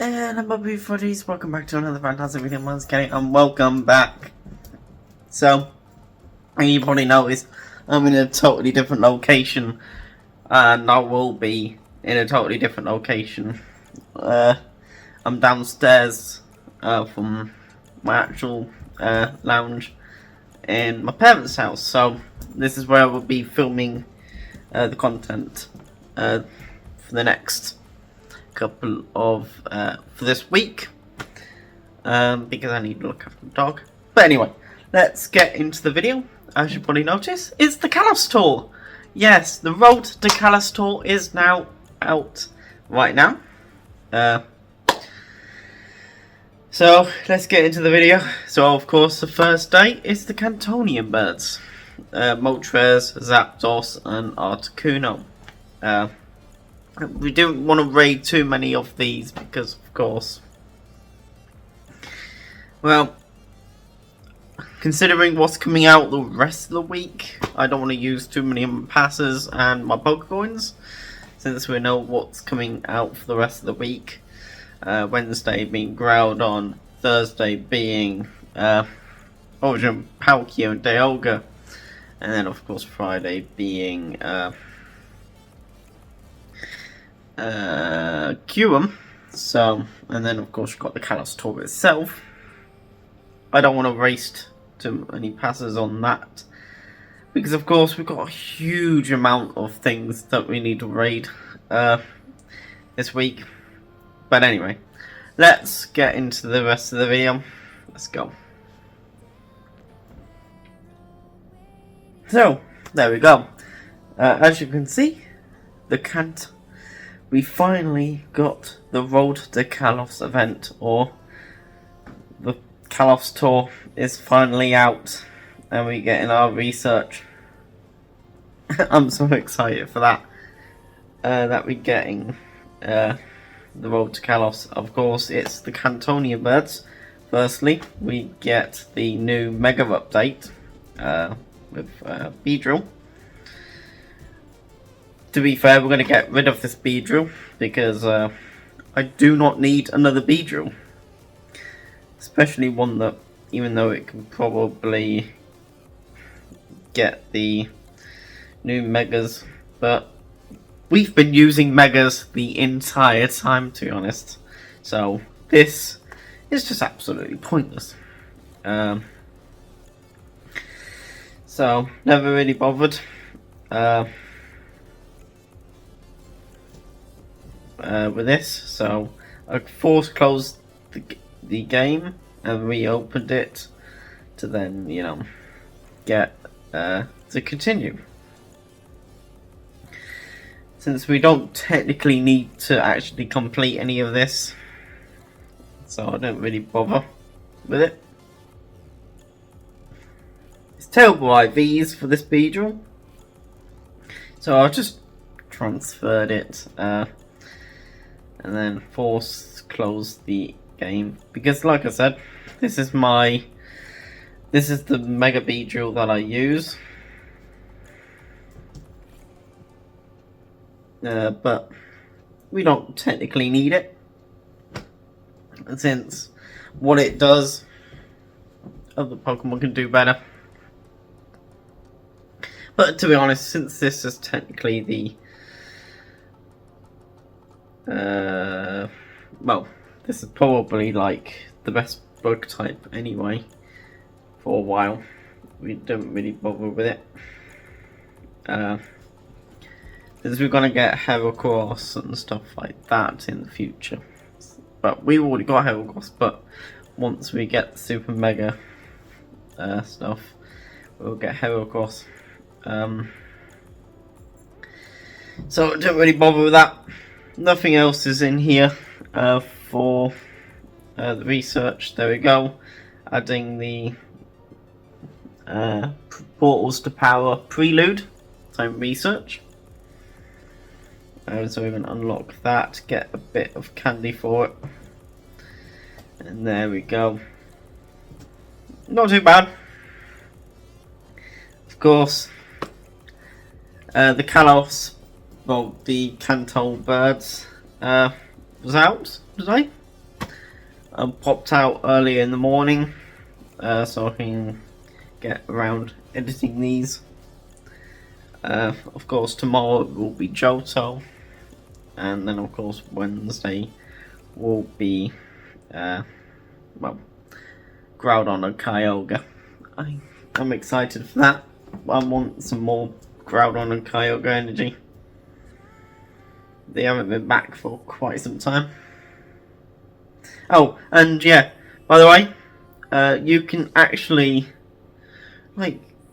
And I'm Bobby Fuddies. Welcome back to another fantastic video once again, and welcome back. So, you probably noticed I'm in a totally different location, and I will be in a totally different location. I'm downstairs from my actual lounge in my parents' house, so this is where I will be filming the content for the next couple of for this week, because I need to look after the dog. But anyway, let's get into the video. As you probably notice, it's the Kalos tour. Yes, the Road to Kalos tour is now out right now. So let's get into the video. So of course the first day is the Cantonian birds, Moltres, Zapdos, and Articuno. We didn't want to raid too many of these because, of course, well, considering what's coming out the rest of the week, I don't want to use too many passes and my Pokecoins, since we know what's coming out for the rest of the week. Wednesday being Groudon, Thursday being Origin, Palkia, and Dialga, and then of course Friday being Qum. So, and then of course you've got the Kalos tour itself. I don't want to waste too many passes on that, because of course we've got a huge amount of things that we need to raid this week. But anyway, let's get into the rest of the video. Let's go. So, there we go. As you can see, we finally got the Road to Kalos event, or the Kalos tour is finally out, and we're getting our research. I'm so excited for that. That we're getting the Road to Kalos. Of course, it's the Cantonian birds. Firstly, we get the new Mega update with Beedrill. To be fair, we're going to get rid of this Beedrill because I do not need another Beedrill. Especially one that, even though it can probably get the new Megas, but we've been using Megas the entire time, to be honest. So this is just absolutely pointless. So never really bothered. With this, so I closed the game and reopened it to then, you know, get to continue. Since we don't technically need to actually complete any of this, so I don't really bother with it. It's terrible IVs for this Beedrill, so I just transferred it. And then close the game, because like I said, this is the Mega Beedrill that I use, but we don't technically need it, since what it does, other Pokemon can do better. But to be honest, since this is technically the well, this is probably like the best bug type anyway for a while. We don't really bother with it. Because we're gonna get Heracross and stuff like that in the future. But we've already got Heracross, but once we get the Super Mega stuff, we'll get Heracross. So I don't really bother with that. Nothing else is in here for the research. There we go. Adding the portals to power prelude time research. So we're going to unlock that, get a bit of candy for it. And there we go. Not too bad. Of course, the Kalos, well, the Kanto birds was out today. popped out early in the morning, so I can get around editing these. Of course, tomorrow will be Johto, and then of course Wednesday will be, well, Groudon and Kyogre. I'm excited for that. I want some more Groudon and Kyogre energy. They haven't been back for quite some time. Oh, and yeah, by the way, you can actually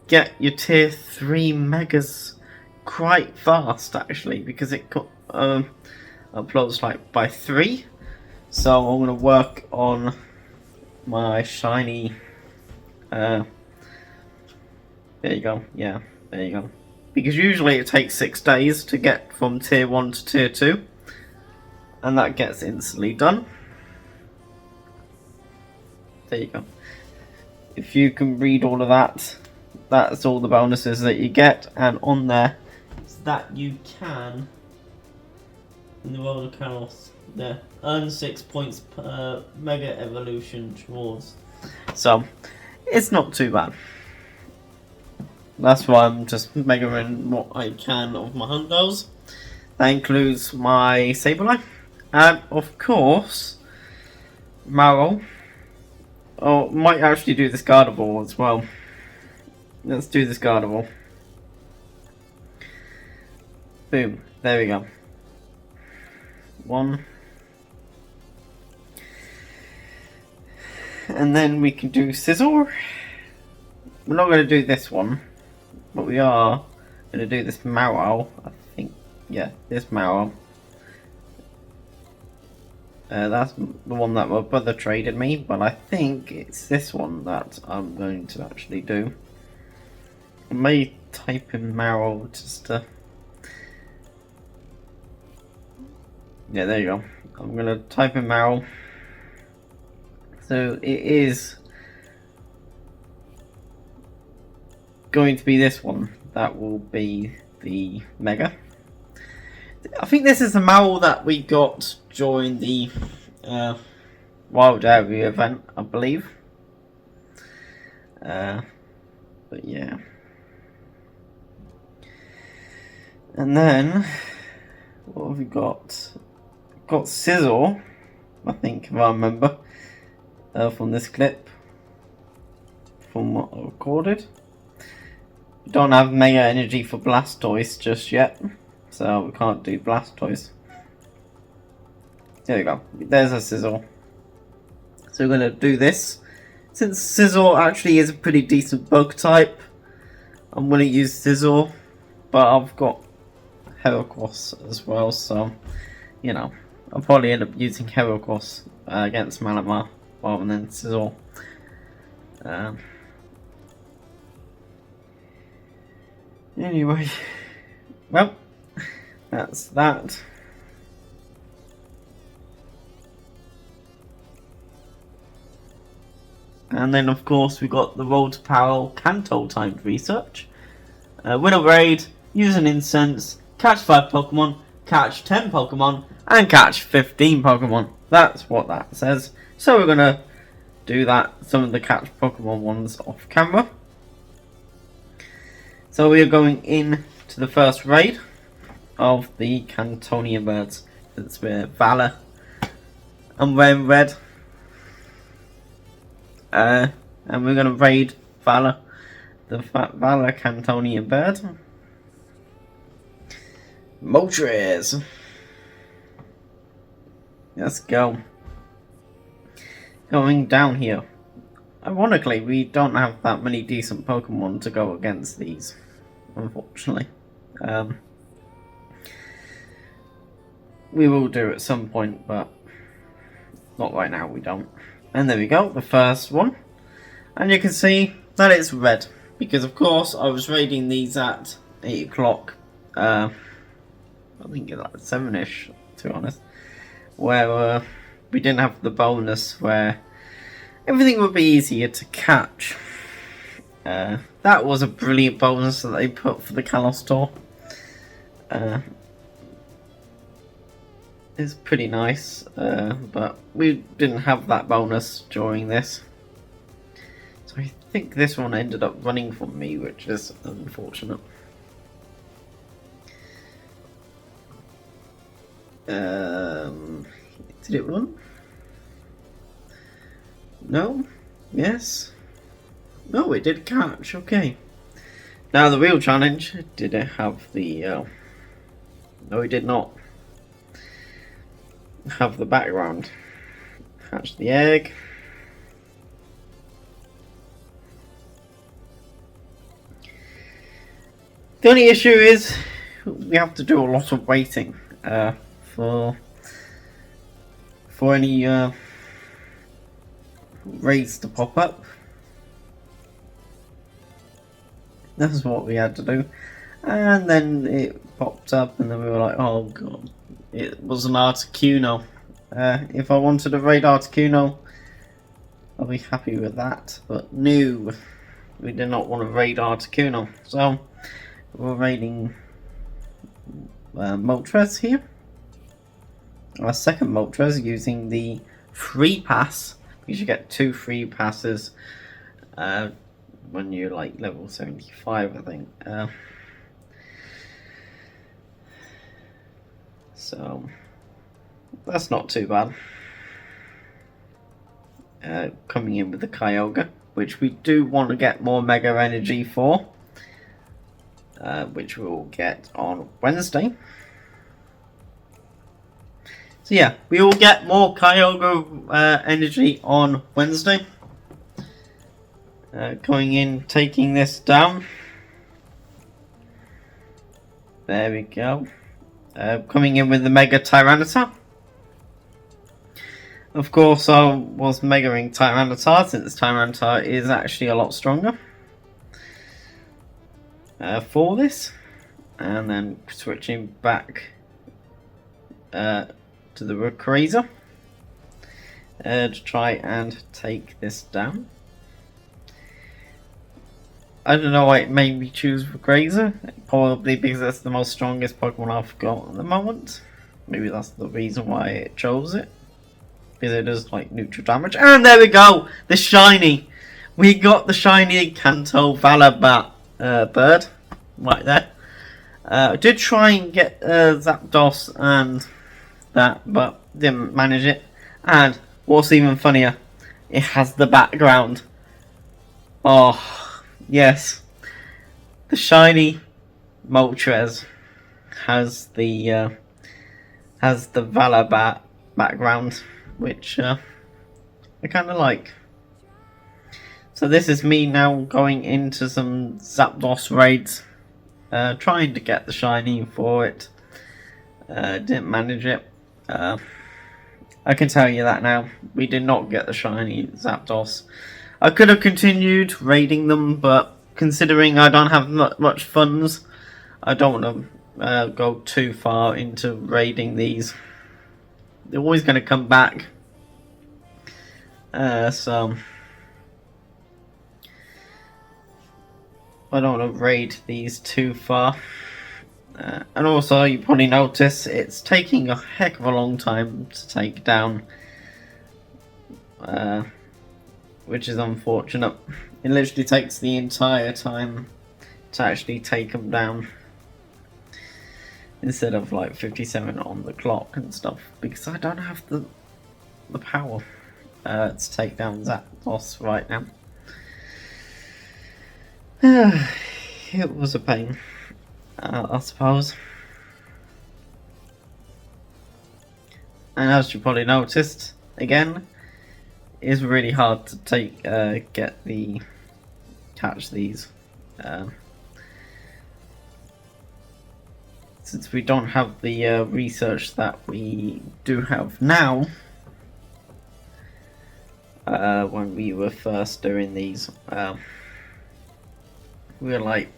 get your tier 3 megas quite fast actually, because it uploads by 3. So I'm gonna work on my shiny. There you go. Yeah, there you go. Because usually it takes 6 days to get from tier 1 to tier 2, and that gets instantly done. There you go. If you can read all of that, that's all the bonuses that you get, and on there is that you can, in the world of kalos, there, earn 6 points per mega evolution rewards. So it's not too bad. That's why I'm just megaing what I can of my hundos. That includes my Sableye, and of course Marrow. Oh, might actually do this Gardevoir as well. Let's do this Gardevoir. Boom. There we go. 1. And then we can do Scizor. We're not going to do this one, but we are going to do this Marrow. I think, yeah, this Marrow. That's the one that my brother traded me, but I think it's this one that I'm going to actually do. I may type in Marrow just to... Yeah, there you go. I'm going to type in Marrow. So it is going to be this one. That will be the Mega. I think this is the Marrow that we got during the Wild Area event, I believe. But yeah. And then, what have we got? Got Scizor, I think, if I remember, from this clip, from what I recorded. We don't have Mega Energy for Blastoise just yet, so we can't do Blastoise. There we go. There's a Scizor. So we're going to do this. Since Scizor actually is a pretty decent bug type, I'm going to use Scizor, but I've got Heracross as well, so, you know, I'll probably end up using Heracross against Malamar rather than Scizor. Anyway, well, that's that. And then, of course, we got the Roll to Power Kanto timed research. Win a raid, use an incense, catch 5 Pokemon, catch 10 Pokemon, and catch 15 Pokemon. That's what that says. So we're gonna do that, some of the catch Pokemon ones off camera. So we are going in to the first raid of the Cantonian birds. Since we're Valor and we're red. And we're going to raid Valor, the Valor Cantonian bird. Moltres. Let's go. Going down here. Ironically, we don't have that many decent Pokemon to go against these, unfortunately. We will do at some point, but not right now, we don't. And there we go, the first one. And you can see that it's red. Because of course, I was raiding these at 8 o'clock. I think it's like 7ish, to be honest. Where we didn't have the bonus where everything would be easier to catch. That was a brilliant bonus that they put for the Kalos tour. is pretty nice, but we didn't have that bonus during this. So I think this one ended up running for me, which is unfortunate. Did it run? No? Yes? No, it did catch, okay. Now the real challenge, did it have the... no, it did not have the background. Hatch the egg. The only issue is we have to do a lot of waiting for any raids to pop up. That's what we had to do, and then it popped up, and then we were like, "Oh god!" It was an Articuno. If I wanted a raid Articuno, I'll be happy with that. But no, we did not want to raid Articuno, so we're raiding Moltres here. Our second Moltres using the free pass. You should get 2 free passes when you're like level 75, I think. So that's not too bad. Coming in with the Kyogre, which we do want to get more Mega Energy for, which we'll get on Wednesday. So yeah, we will get more Kyogre energy on Wednesday. Going in, taking this down. There we go. Coming in with the Mega Tyranitar. Of course, I was megaing Tyranitar since Tyranitar is actually a lot stronger for this. And then switching back to the Rayquaza to try and take this down. I don't know why it made me choose Rayquaza. Probably because that's the most strongest Pokemon I've got at the moment. Maybe that's the reason why it chose it. Because it does like neutral damage. And there we go! The shiny! We got the shiny Kanto Valabat bird. Right there. I did try and get Zapdos and that, but didn't manage it. And what's even funnier, it has the background. Oh, yes. The shiny Moltres has the Valabat background, which I kind of like. So this is me now going into some Zapdos raids, trying to get the shiny for it. Didn't manage it. I can tell you that now. We did not get the shiny Zapdos. I could have continued raiding them, but considering I don't have much funds, I don't want to go too far into raiding these. They're always going to come back. So I don't want to raid these too far. And also, you probably notice it's taking a heck of a long time to take down, which is unfortunate. It literally takes the entire time to actually take them down, instead of like 57 on the clock and stuff, because I don't have the power to take down Zapdos right now. It was a pain. I suppose. And as you probably noticed, again, it's really hard to take, catch these. Since we don't have the research that we do have now, when we were first doing these, we were like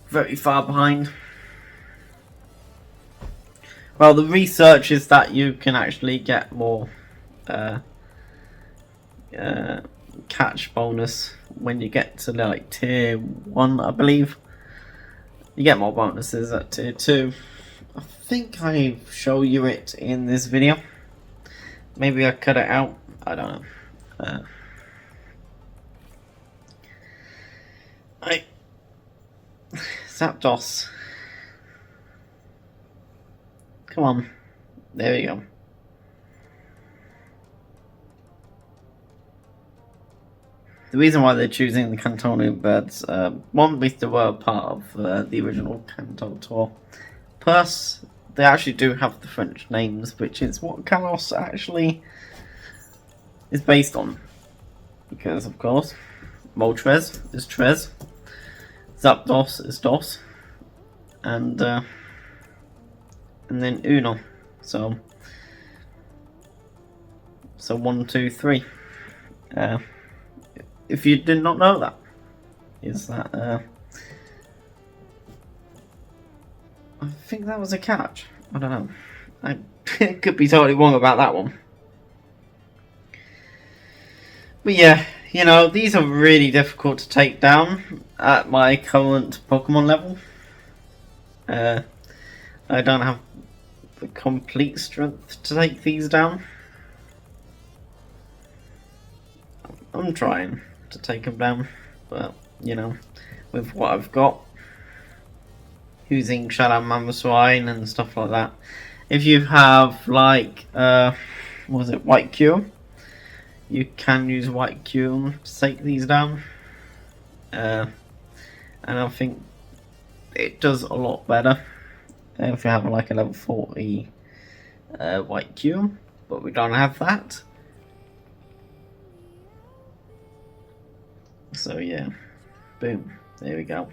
very far behind. Well, the research is that you can actually get more catch bonus when you get to like tier 1, I believe. You get more bonuses at tier 2. I think I show you it in this video. Maybe I cut it out. I don't know. Zapdos. Come on. There we go. The reason why they're choosing the Kanto birds, one, because they were part of the original Kanto tour. Plus, they actually do have the French names, which is what Kalos actually is based on. Because, of course, Moltres is Trez, Zapdos is Dos, and then Uno. So 1, 2, 3. If you did not know that, is that I think that was a catch. I don't know. I could be totally wrong about that one. But yeah, you know, these are really difficult to take down at my current Pokemon level. I don't have the complete strength to take these down. I'm trying to take them down, but you know, with what I've got, using Shadow Mamoswine and stuff like that. If you have like what was it, White Cure, you can use White Cure to take these down, and I think it does a lot better if you have like a level 40 White Cure, but we don't have that. So yeah, boom, there we go.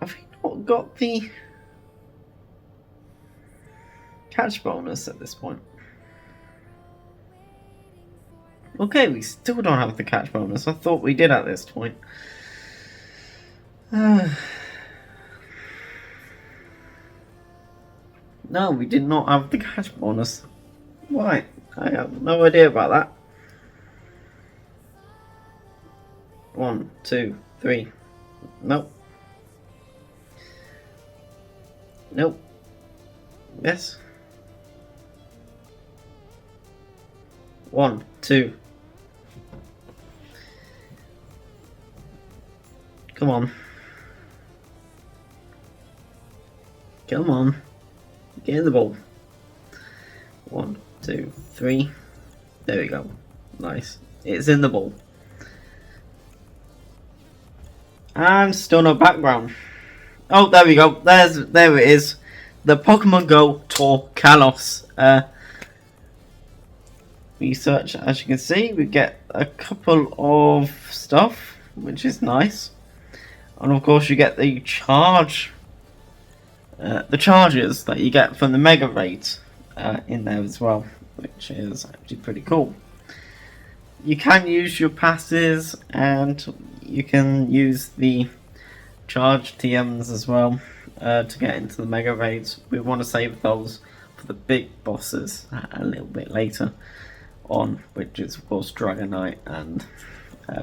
Have we not got the catch bonus at this point? Okay, we still don't have the catch bonus. I thought we did at this point. No, we did not have the catch bonus. Why? I have no idea about that. 1, 2, 3. Nope. Nope. Yes. 1, 2. Come on. Come on. Get in the ball. 1, 2, 3. There we go. Nice. It's in the ball. And still no background. Oh, there we go. There it is. The Pokemon Go Tour Kalos. Research, as you can see, we get a couple of stuff, which is nice. And of course you get the charges that you get from the Mega Raids in there as well, which is actually pretty cool. You can use your passes, and you can use the charge TMs as well to get into the Mega Raids. We want to save those for the big bosses a little bit later on, which is of course Dragonite and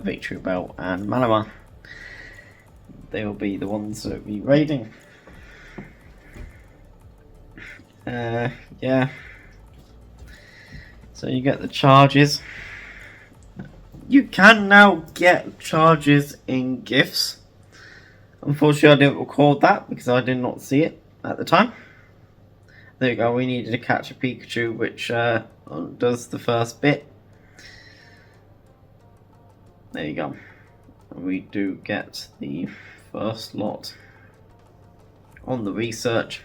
Victory Belt and Malamar. They will be the ones that will be raiding. Yeah. So you get the charges. You can now get charges in gifts. Unfortunately, I didn't record that because I did not see it at the time. There you go. We needed to catch a Pikachu, which does the first bit. There you go. We do get the first lot on the research.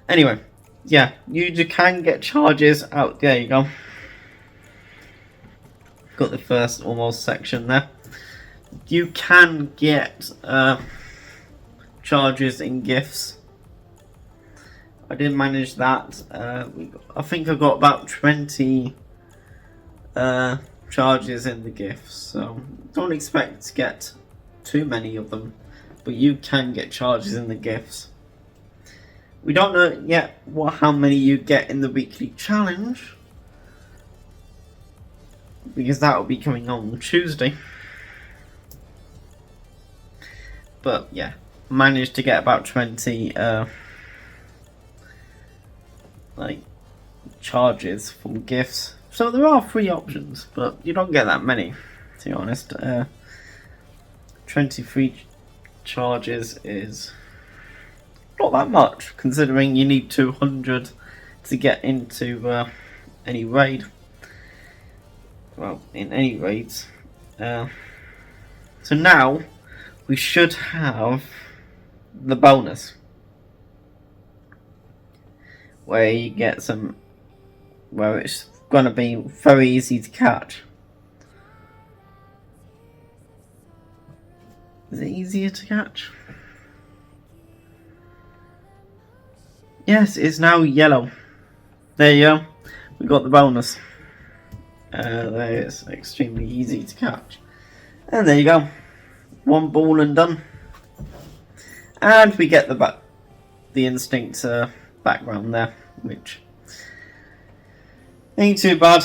Anyway, yeah, you can get charges out. There you go. Got the first almost section there. You can get charges in gifts. I did manage that. I think I got about 20 charges in the gifts, so don't expect to get too many of them, but you can get charges in the gifts. We don't know yet how many you get in the weekly challenge, because that will be coming on Tuesday. But yeah, managed to get about 20 like charges from gifts. So there are 3 options, but you don't get that many, to be honest. 23 charges is not that much, considering you need 200 to get into any raid. Well, in any raids. So now we should have the bonus, where you get some, where it's going to be very easy to catch. Is it easier to catch? Yes, it's now yellow. There you go. We got the bonus. There it's extremely easy to catch. And there you go. 1 ball and done. And we get the instinct background there, which ain't too bad.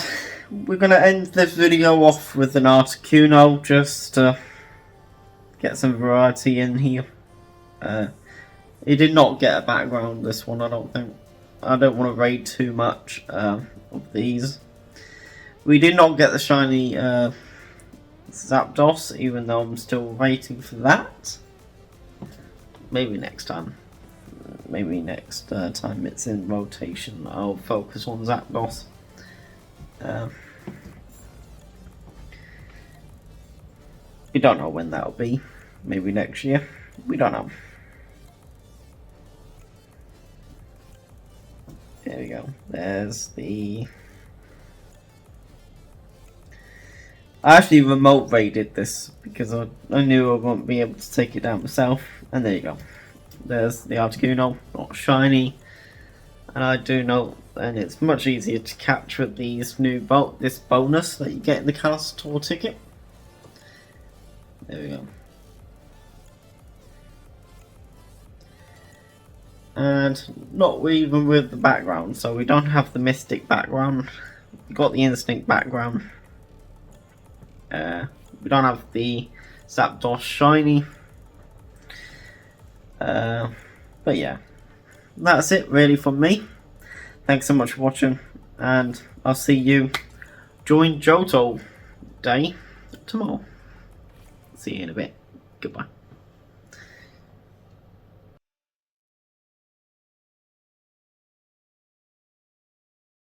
We're going to end this video off with an Articuno, just to get some variety in here. It did not get a background, this one, I don't think. I don't want to raid too much of these. We did not get the shiny Zapdos, even though I'm still waiting for that. Maybe next time. Maybe next time it's in rotation, I'll focus on Zapdos. We don't know when that'll be. Maybe next year. We don't know. There we go. There's the... I actually remote raided this because I knew I wouldn't be able to take it down myself. And there you go. There's the Articuno, not shiny. And I do know, and it's much easier to catch with these new this bonus that you get in the Kalos tour ticket. There we go. And not even with the background, so we don't have the Mystic background. We've got the Instinct background. We don't have the Zapdos shiny. But yeah, that's it really from me. Thanks so much for watching, and I'll see you during Johto Day tomorrow. See you in a bit. Goodbye.